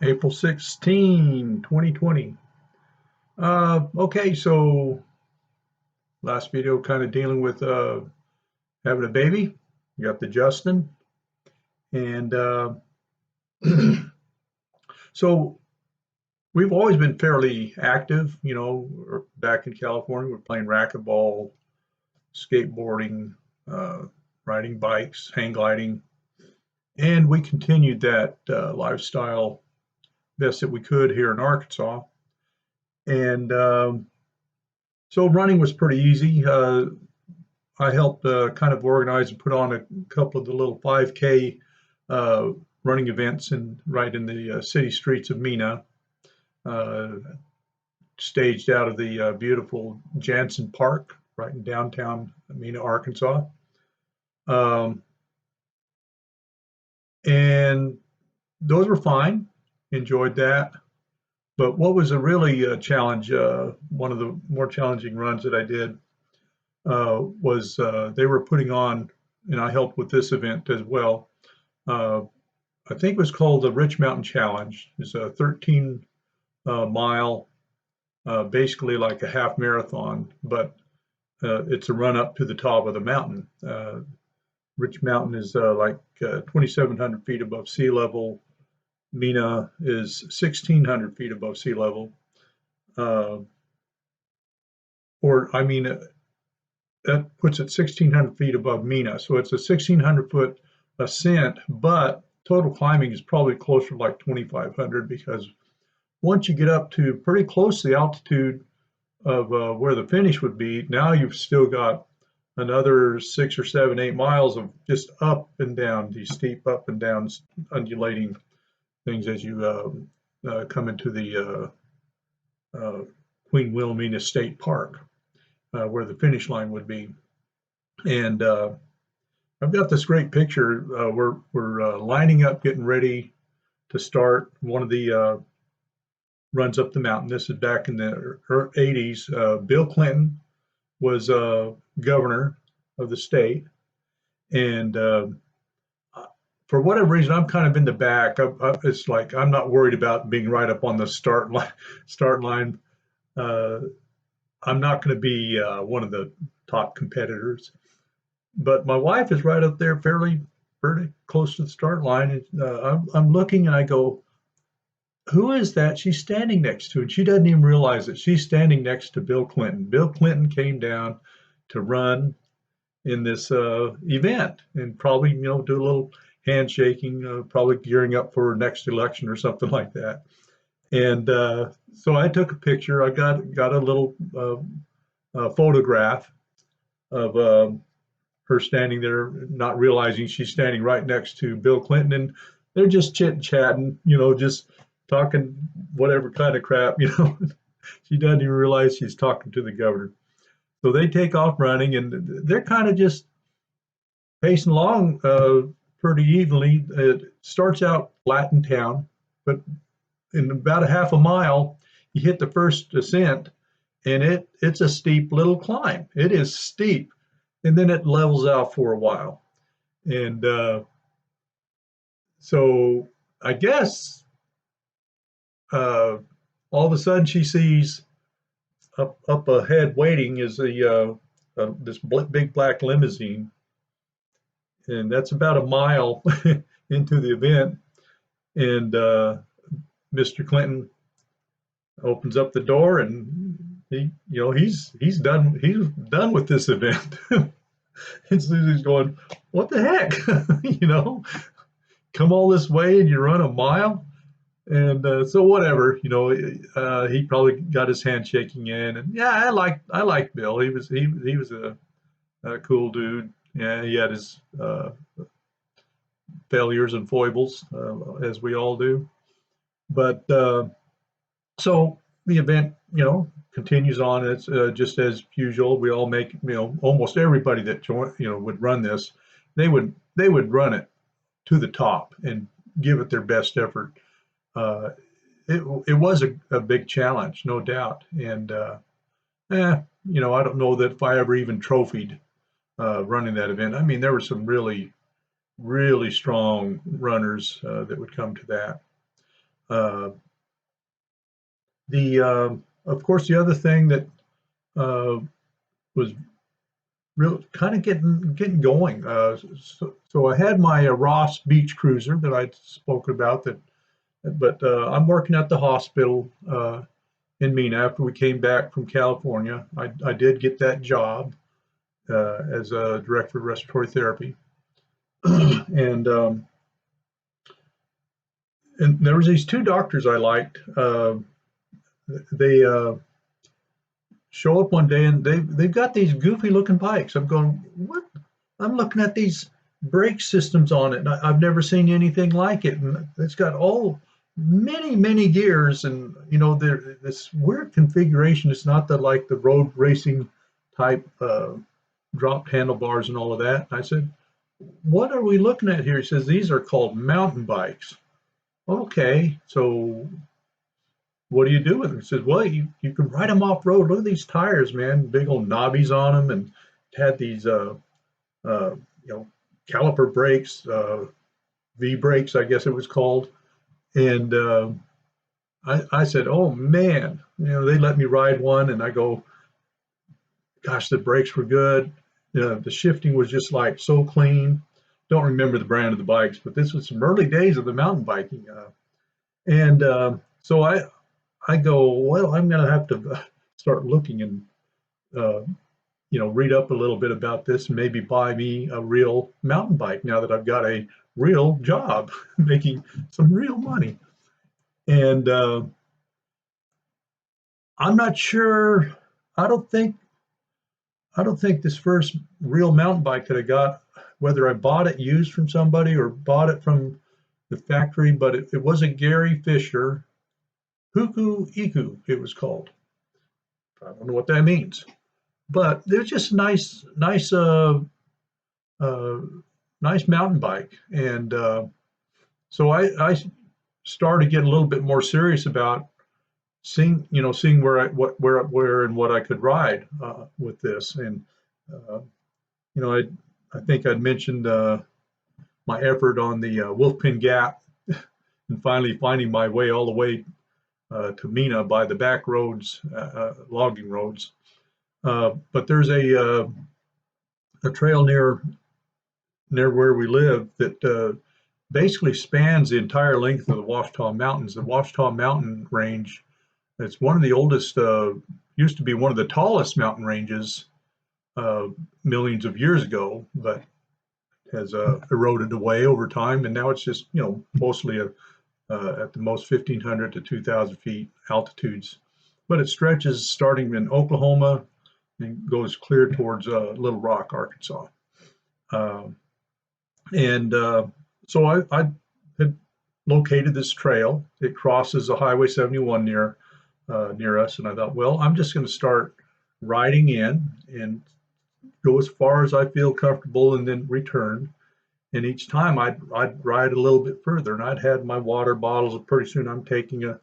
April 16, 2020. Okay, so last video kind of dealing with having a baby. You got the Justin. And so we've always been fairly active, back in California. We're playing racquetball, skateboarding, uh, riding bikes, hang gliding. And we continued that lifestyle best that we could here in Arkansas. And so running was pretty easy. I helped kind of organize and put on a couple of the little 5K uh, running events right in the city streets of Mena, uh, staged out of the beautiful Jansen Park right in downtown Mena, Arkansas. Um, and those were fine. Enjoyed that. But what was a really challenge, one of the more challenging runs that I did was they were putting on, and I helped with this event as well. Uh, I think it was called the Rich Mountain Challenge. It's a 13 mile, basically like a half marathon, but it's a run up to the top of the mountain. Rich Mountain is like 2,700 feet above sea level. Mena is 1,600 feet above sea level. Uh, or, I mean, that puts it 1,600 feet above Mena. So it's a 1,600-foot ascent, but total climbing is probably closer to like 2,500 because once you get up to pretty close to the altitude of where the finish would be, now you've still got another 6 or 7, 8 miles of just up and down, these steep up and down undulating things as you come into the Queen Wilhelmina State Park, where the finish line would be. And I've got this great picture. We're lining up, getting ready to start one of the runs up the mountain. This is back in the 80s. Bill Clinton was governor of the state, and for whatever reason, I'm kind of in the back. It's like I'm not worried about being right up on the start line. Start line. Uh, I'm not going to be one of the top competitors, but my wife is right up there, fairly close to the start line. And, I'm looking and I go, who is that she's standing next to? And she doesn't even realize that she's standing next to Bill Clinton. Bill Clinton came down to run in this event and probably, do a little handshaking, probably gearing up for next election or something like that. And so I took a picture. I got a little photograph of her standing there, not realizing she's standing right next to Bill Clinton, and they're just chit chatting, just talking whatever kind of crap. She doesn't even realize she's talking to the governor. So they take off running, and they're kind of just pacing along pretty evenly. It starts out flat in town, but in about a half a mile, you hit the first ascent, and it's a steep little climb. It is steep, and then it levels out for a while. And so I guess uh, all of a sudden she sees up ahead waiting is this big black limousine, and that's about a mile into the event. And Mr. Clinton opens up the door, and he's done with this event. And Susie's going, "What the heck? you know, come all this way and you run a mile?" And so whatever, he probably got his handshaking in, and yeah, I like Bill. He was a cool dude. Yeah, he had his failures and foibles, as we all do. But so the event, continues on. It's just as usual. We all make, almost everybody that would run this, they would run it to the top and give it their best effort. Uh, it was a big challenge, no doubt. And I don't know that if I ever even trophied running that event. I mean, there were some really, really strong runners that would come to that. Uh, of course, the other thing that uh, was real kind of getting going. So I had my Ross Beach Cruiser that I spoke about. But I'm working at the hospital in Mena after we came back from California. I did get that job as a director of respiratory therapy, and and there was these two doctors I liked. They show up one day and they've got these goofy looking bikes. I'm going, what? I'm looking at these brake systems on it, and I've never seen anything like it. And it's got all many gears, and there this weird configuration. It's not the road racing type dropped handlebars and all of that. And I said, what are we looking at here? He says, these are called mountain bikes. Okay, so what do you do with them? He says, well, you can ride them off road. Look at these tires, man, big old knobbies on them, and it had these uh, you know caliper brakes, V brakes, I guess it was called. And I said, oh man, they let me ride one, and I go, gosh, the brakes were good. The shifting was just like so clean. Don't remember the brand of the bikes, but this was some early days of the mountain biking. And so I go, well, I'm going to have to start looking and uh, read up a little bit about this and maybe buy me a real mountain bike now that I've got a real job making some real money. And I'm not sure. I don't think I don't think this first real mountain bike that I got, whether I bought it used from somebody or bought it from the factory, but it was a Gary Fisher Huku Iku, it was called. I don't know what that means, but they're just uh, nice mountain bike. And so I started to get a little bit more serious about seeing where and what I could ride with this. And uh, I think I'd mentioned my effort on the Wolfpin Gap and finally finding my way all the way to Mena by the back roads, logging roads. But there's a trail near where we live that basically spans the entire length of the Ouachita Mountains. The Ouachita Mountain Range, it's one of the oldest, used to be one of the tallest mountain ranges millions of years ago, but has eroded away over time, and now it's just mostly at the most 1,500 to 2,000 feet altitudes. But it stretches starting in Oklahoma and goes clear towards Little Rock, Arkansas. Um, and so I had located this trail. It crosses the Highway 71 near us, and I thought, well, I'm just going to start riding in and go as far as I feel comfortable, and then return. And each time I'd ride a little bit further, and I'd had my water bottles. And pretty soon I'm taking a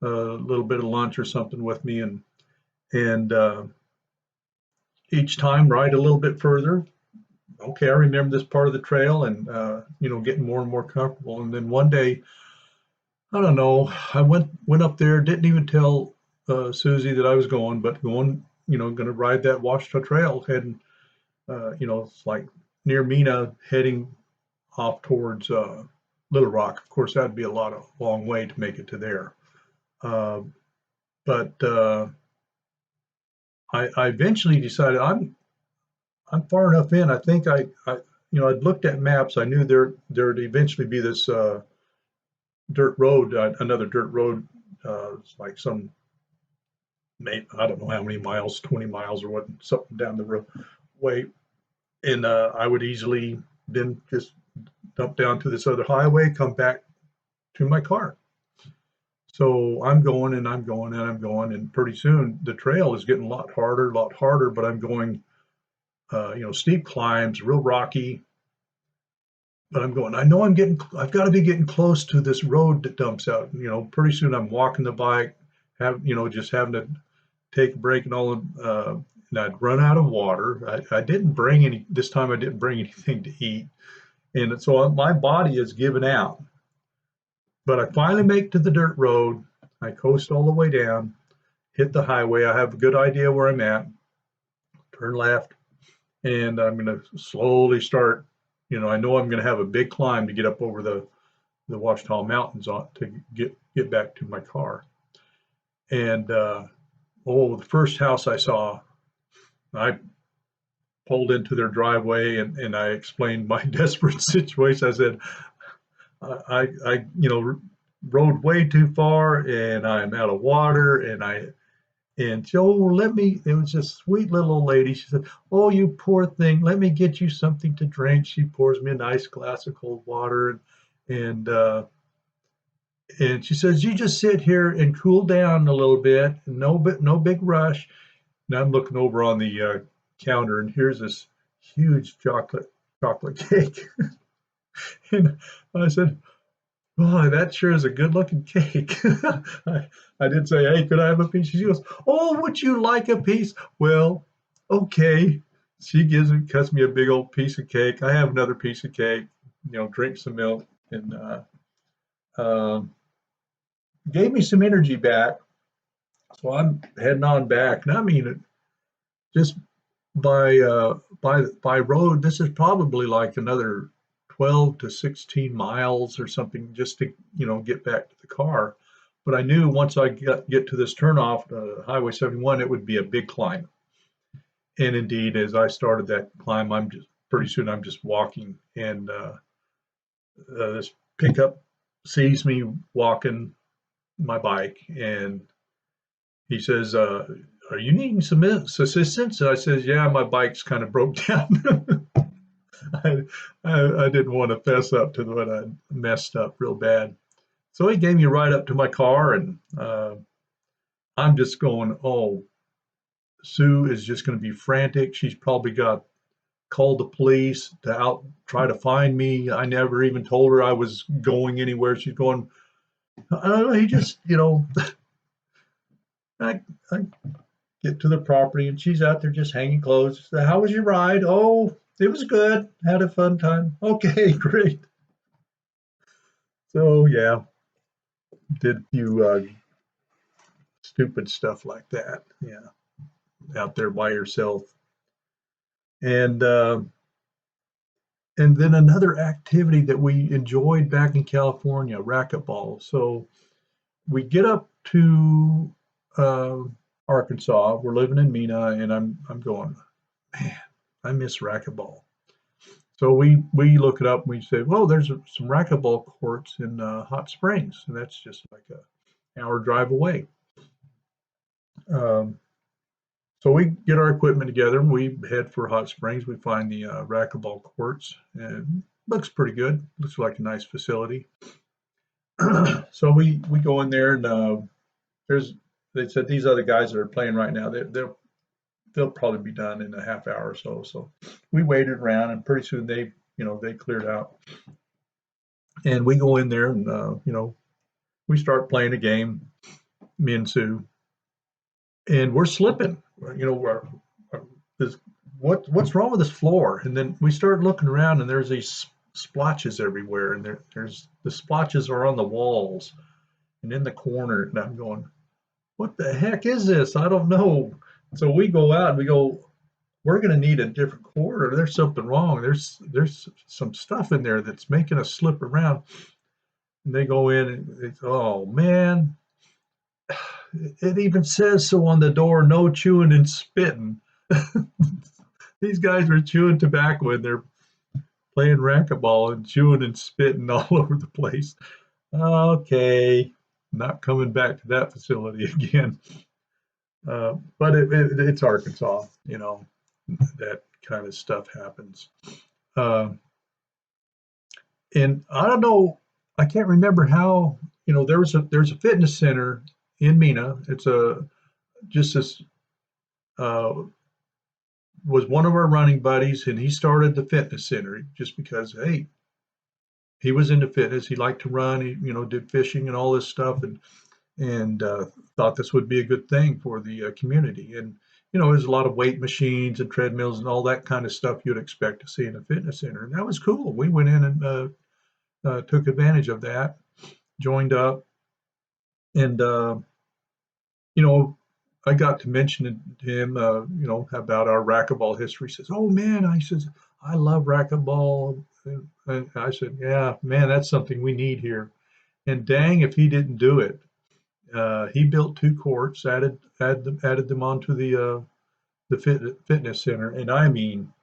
little bit of lunch or something with me, and each time ride a little bit further. Okay, I remember this part of the trail, and getting more and more comfortable. And then one day, I don't know, I went up there, didn't even tell Susie that I was going, but going, going to ride that Ouachita Trail, heading, it's like near Mena, heading off towards Little Rock. Of course, that'd be a long way to make it to there. Uh, but I eventually decided I'm far enough in. I think I'd looked at maps. I knew there'd eventually be this dirt road, another dirt road. It's like I don't know how many miles, 20 miles or what, something down the road way. And I would easily then just dump down to this other highway, come back to my car. So I'm going and I'm going and I'm going, and pretty soon the trail is getting a lot harder, but I'm going, steep climbs, real rocky. But I'm going, I know I've got to be getting close to this road that dumps out. Pretty soon I'm walking the bike, just having to take a break and all, and I'd run out of water. I didn't bring this time I didn't bring anything to eat. And so my body is giving out. But I finally make to the dirt road. I coast all the way down, hit the highway. I have a good idea where I'm at, turn left, and I'm going to slowly start. I know I'm going to have a big climb to get up over the Ouachita Mountains to get back to my car. And the first house I saw, I pulled into their driveway and I explained my desperate situation. I said, I rode way too far and I'm out of water and Joe, let me, it was a sweet little old lady. She said, "Oh, you poor thing, let me get you something to drink." She pours me a nice glass of cold water and, uh, and she says, "You just sit here and cool down a little bit, no big rush." And I'm looking over on the counter, and here's this huge chocolate cake. And I said, "Oh, that sure is a good looking cake." I did say, "Hey, could I have a piece?" She goes, "Oh, would you like a piece?" Well, okay. She cuts me a big old piece of cake. I have another piece of cake, drink some milk, and um, gave me some energy back. So I'm heading on back. And I mean, just by road, this is probably like another 12 to 16 miles or something just to get back to the car. But I knew once I get to this turnoff, Highway 71, it would be a big climb. And indeed, as I started that climb, pretty soon I'm just walking, and this pickup sees me walking my bike, and he says, "Are you needing some assistance?" And I says, "Yeah, my bike's kind of broke down." I, I didn't want to fess up to what I messed up real bad. So he gave me a ride up to my car, and I'm just going, "Oh, Sue is just going to be frantic. She's probably got called the police to try to find me. I never even told her I was going anywhere." She's going, "I don't know. He just, I, I get to the property and she's out there just hanging clothes. How was your ride?" "Oh, it was good. Had a fun time." "Okay, great." So yeah, did a few stupid stuff like that. Yeah, out there by yourself. And and then another activity that we enjoyed back in California, racquetball. So we get up to uh, Arkansas. We're living in Mena, and I'm going, "Man, I miss racquetball." So we look it up and we say, "Well, there's some racquetball courts in Hot Springs, and that's just like an hour drive away." Um, so we get our equipment together and we head for Hot Springs. We find the racquetball courts, and it looks pretty good. Looks like a nice facility. So we go in there, and there's they said these other guys that are playing right now, they'll probably be done in a half hour or so. So we waited around, and pretty soon they cleared out. And we go in there, and we start playing a game, me and Sue, and we're slipping. This, what's wrong with this floor? And then we start looking around, and there's these splotches everywhere, and there's the splotches are on the walls and in the corner. And I'm going, "What the heck is this? I don't know." So we go out and we go, "We're going to need a different court, or there's something wrong. There's some stuff in there that's making us slip around." And they go in and they say, "Oh man, it even says so on the door, no chewing and spitting." These guys were chewing tobacco and they're playing racquetball and chewing and spitting all over the place. Okay, not coming back to that facility again. But it's Arkansas, that kind of stuff happens. Uh, and I don't know, I can't remember how, there's a fitness center in Mena. It's just this uh, was one of our running buddies, and he started the fitness center just because, hey, he was into fitness. He liked to run. He, did fishing and all this stuff, and thought this would be a good thing for the community. And there's a lot of weight machines and treadmills and all that kind of stuff you'd expect to see in a fitness center, and that was cool. We went in and took advantage of that. joined up, and you know, I got to mention to him, about our racquetball history. He says, "Oh man," I says, "I love racquetball." And I said, "Yeah, man, that's something we need here." And dang, if he didn't do it, he built 2 courts, added them onto the fitness center, and I mean,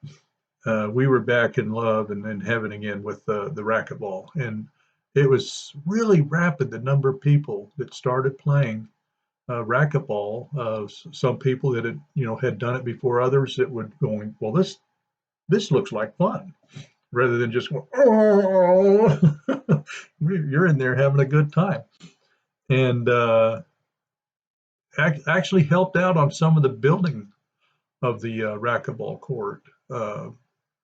we were back in love and in heaven again with the racquetball, and it was really rapid the number of people that started playing racquetball. Some people that had done it before, others that would going, well, this looks like fun, rather than just going, oh, you're in there having a good time, and actually helped out on some of the building of the racquetball court.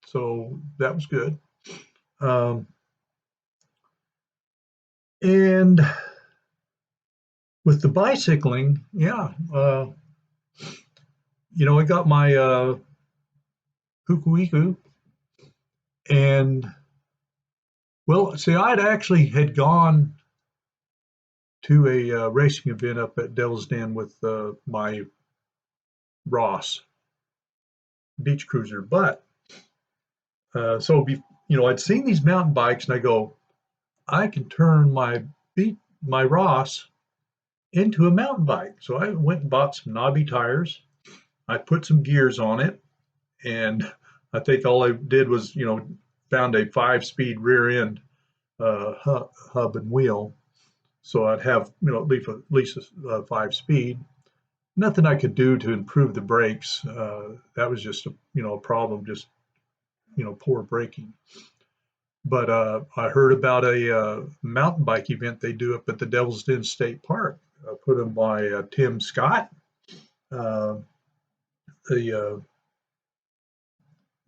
So that was good. Um, and with the bicycling, yeah, I got my Hukuiku, and well, see, I'd actually had gone to a racing event up at Devil's Den with my Ross beach cruiser, but I'd seen these mountain bikes, and I go, I can turn my Ross into a mountain bike. So I went and bought some knobby tires. I put some gears on it, and I think all I did was, found a 5-speed rear end hub and wheel. So I'd have, at least a 5-speed. Nothing I could do to improve the brakes. That was just a problem, just poor braking. But I heard about a mountain bike event they do up at the Devil's Den State Park, put on by Tim Scott, uh, the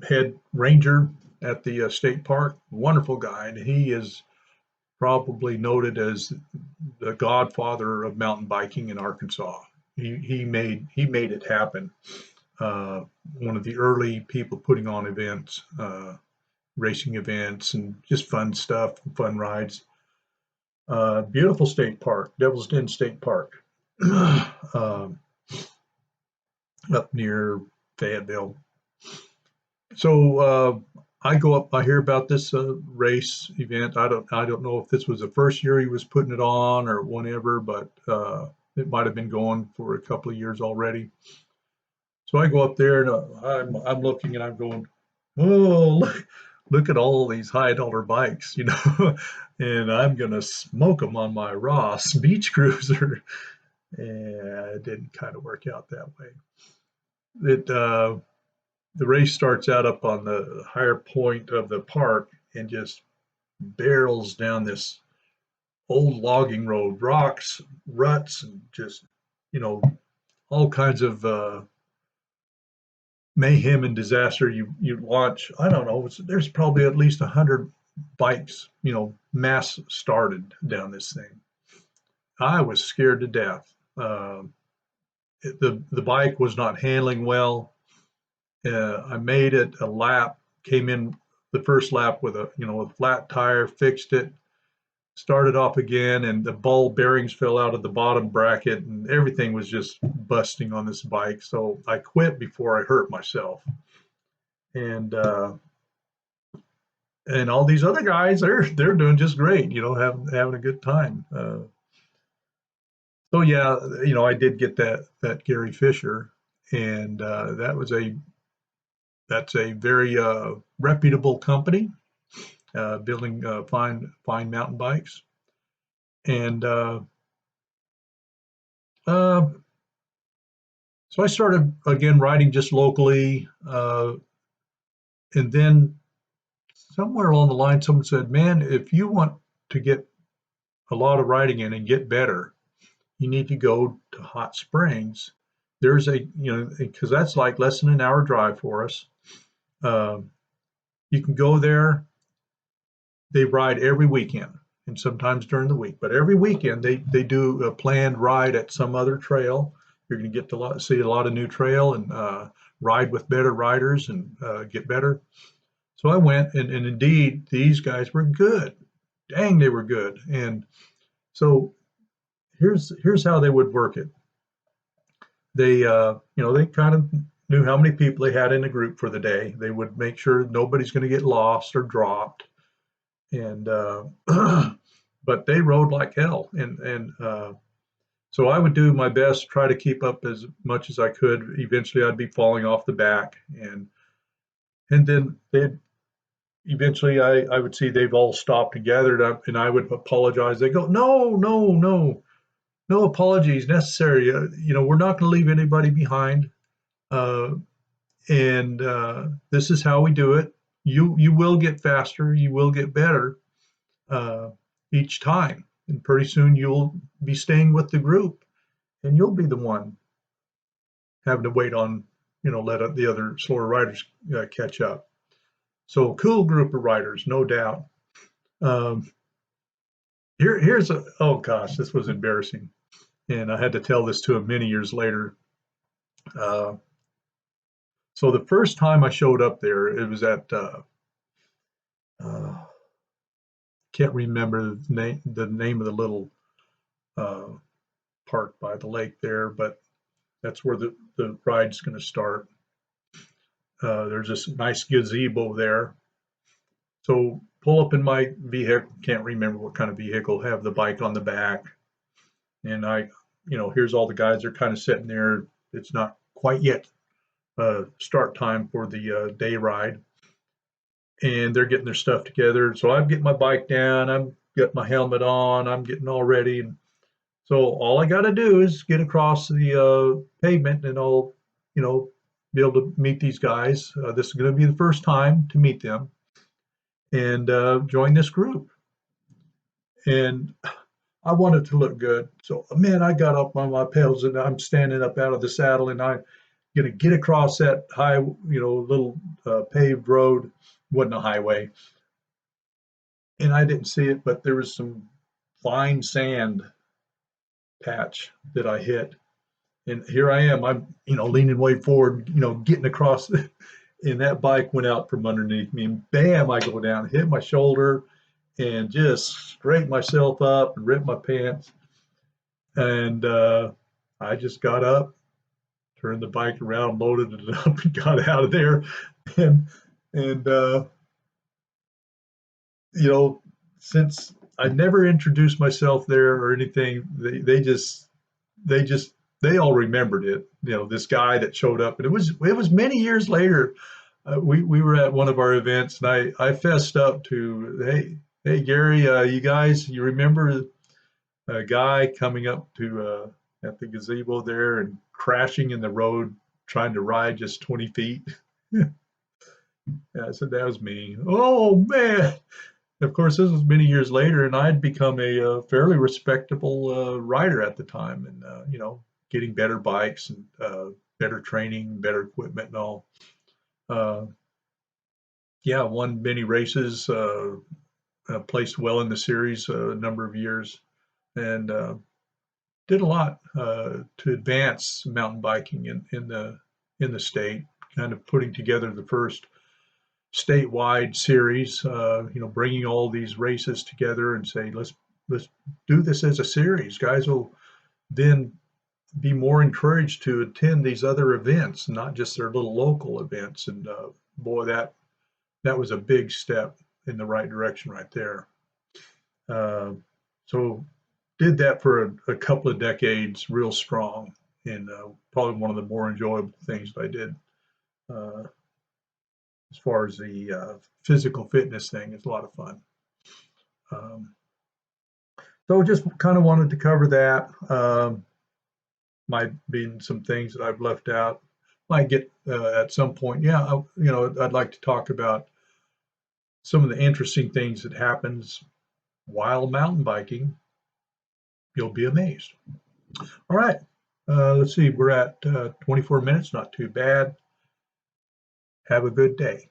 head ranger at the state park. Wonderful guy, and he is probably noted as the godfather of mountain biking in Arkansas. He made it happen. One of the early people putting on events, racing events, and just fun stuff, fun rides. Beautiful state park, Devil's Den State Park, up near Fayetteville. So I go up. I hear about this race event. I don't know if this was the first year he was putting it on or whenever, but it might have been going for a couple of years already. So I go up there, and I'm looking, and I'm going, oh, look at all these high dollar bikes, and I'm gonna smoke them on my Ross beach cruiser. And it didn't kind of work out that way. The race starts out up on the higher point of the park and just barrels down this old logging road, rocks, ruts, and just you know all kinds of mayhem and disaster. You watch. I don't know. There's probably at least 100 bikes, mass started down this thing. I was scared to death. The bike was not handling well. I made it a lap, came in the first lap with a flat tire, fixed it, started off again, and the ball bearings fell out of the bottom bracket, and everything was just busting on this bike. So I quit before I hurt myself. And all these other guys, they're doing just great, having a good time. So yeah, I did get that Gary Fisher, and that's a very reputable company, building fine mountain bikes. And uh, so I started again riding just locally, and then somewhere along the line, someone said, "Man, if you want to get a lot of riding in and get better, you need to go to Hot Springs." There's because that's like less than an hour drive for us. You can go there. They ride every weekend and sometimes during the week, but every weekend they do a planned ride at some other trail. You're going to get to see a lot of new trail and ride with better riders and get better. So I went, and indeed these guys were good. Dang, they were good. And So here's how they would work it. They they kind of knew how many people they had in the group for the day. They would make sure nobody's going to get lost or dropped, and but they rode like hell, and so I would do my best, try to keep up as much as I could. Eventually, I'd be falling off the back, and then they'd eventually I would see they've all stopped and gathered up, and I would apologize. They go, no, no, no, no apologies necessary. We're not going to leave anybody behind, uh, and this is how we do it. You will get faster. You will get better uh, each time, and pretty soon you'll be staying with the group, and you'll be the one having to wait on, let the other slower riders catch up. So cool group of riders, no doubt. Um, here's a, oh gosh, this was embarrassing, and I had to tell this to him many years later. Uh, so the first time I showed up there, it was at uh, can't remember the name of the little uh, park by the lake there, but that's where the ride's going to start. There's this nice gazebo there. So pull up in my vehicle, can't remember what kind of vehicle, have the bike on the back. And here's all the guys, they're kind of sitting there. It's not quite yet start time for the day ride. And they're getting their stuff together. So I'm getting my bike down, I'm getting my helmet on, I'm getting all ready. And so all I got to do is get across the pavement and I'll, be able to meet these guys. This is going to be the first time to meet them and join this group. And I wanted to look good. So, man, I got up on my pedals and I'm standing up out of the saddle and I'm going to get across that high, little paved road. Wasn't a highway. And I didn't see it, but there was some fine sand patch that I hit. And here I am, I'm, leaning way forward, getting across, and that bike went out from underneath me. And bam, I go down, hit my shoulder, and just straightened myself up and ripped my pants. And I just got up, turned the bike around, loaded it up, and got out of there. And and since I never introduced myself there or anything, they just they all remembered it. This guy that showed up, and it was many years later. We were at one of our events, and I fessed up to, hey Gary, you remember a guy coming up to at the gazebo there and crashing in the road trying to ride just 20 feet? Yeah, I said, that was me. Oh man. Of course, this was many years later, and I'd become a fairly respectable rider at the time, and getting better bikes and better training, better equipment, and all. Uh, yeah, won many races, placed well in the series a number of years, and did a lot to advance mountain biking in the state. Kind of putting together the first statewide series, bringing all these races together and say, let's do this as a series. Guys will then be more encouraged to attend these other events, not just their little local events. And boy, that was a big step in the right direction right there. So did that for a couple of decades, real strong, and probably one of the more enjoyable things that I did. As far as the physical fitness thing, it's a lot of fun. Um, so just kind of wanted to cover that. Might be some things that I've left out. Might get at some point. Yeah, I'd like to talk about some of the interesting things that happens while mountain biking. You'll be amazed. All right. Let's see. We're at 24 minutes. Not too bad. Have a good day.